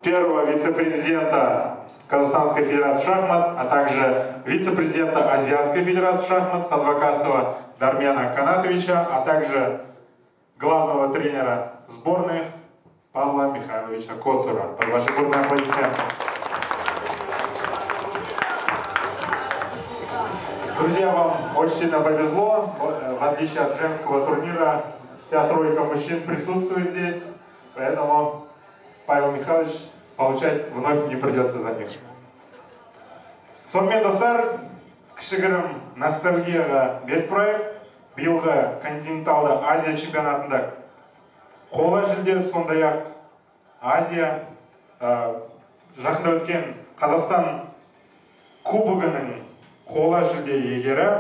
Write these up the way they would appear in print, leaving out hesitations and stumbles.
первого вице-президента Казахстанской Федерации шахмат, а также вице-президента Азиатской Федерации шахмат Садвакасова Дармена Канатовича, а также главного тренера сборных Павла Михайловича Коцура. Под ваши бурные аплодисменты. Друзья, вам очень сильно повезло. В отличие от женского турнира, вся тройка мужчин присутствует здесь, поэтому Павел Михайлович получать вновь не придется за них. Сонымен достар, кішігірім ностальгияға бет бұрайық. Биылғы континенталды Азия чемпионатында қола жүлде, сондай-ақ Азия жақында өткен Қазақстан кубогының қола жүлде иегері.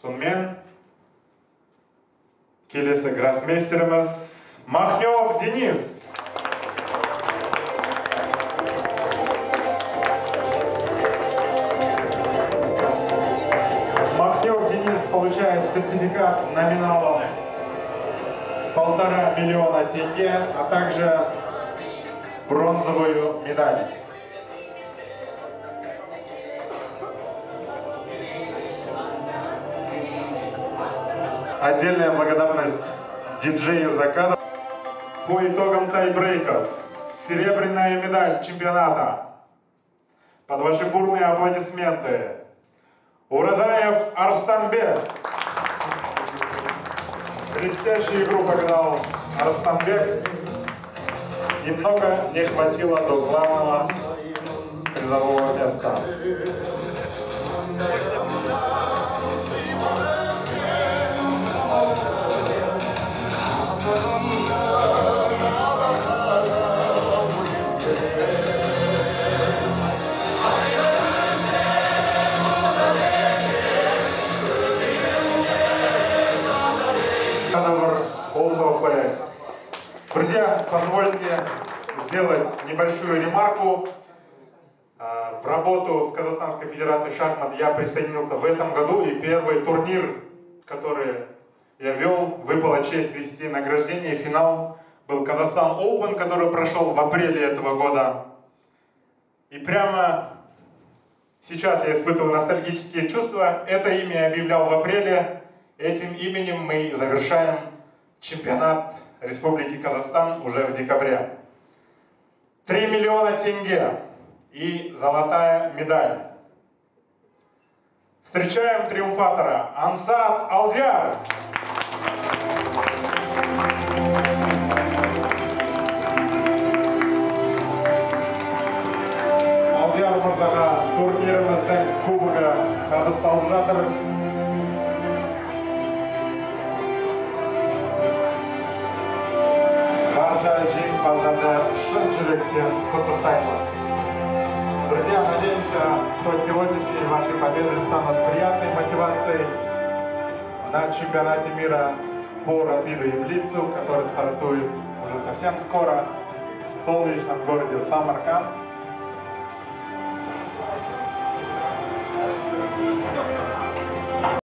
Сонымен келесі гроссмейстеріміз Махнев Денис. Махнев Денис получает сертификат номиналом 1,5 миллиона тенге, а также бронзовую медаль. Отдельная благодарность диджею Закаду. По итогам тайбрейков серебряная медаль чемпионата. Под ваши бурные аплодисменты. Уразаев Арстанбек. Блестящую игру показал Арстанбек. Немного не хватило до главного призового места. Друзья, позвольте сделать небольшую ремарку. В работу в Казахстанской Федерации шахмат я присоединился в этом году, и первый турнир, который я вел, выпала честь вести награждение. Финал был Казахстан Open, который прошел в апреле этого года. И прямо сейчас я испытываю ностальгические чувства. Это имя я объявлял в апреле. Этим именем мы завершаем чемпионат Республики Казахстан уже в декабре. 3 миллиона тенге и золотая медаль. Встречаем триумфатора Ансат Алдияр. Алдияр мырзаға турниріміздің кубогы табысталып жатыр. Барша жеңімпаздарды шын жүректен құттықтаймыз. Друзья, надеемся, что сегодняшние ваши победы станут приятной мотивацией на чемпионате мира по рапиду и блицу, который стартует уже совсем скоро в солнечном городе Самарканд.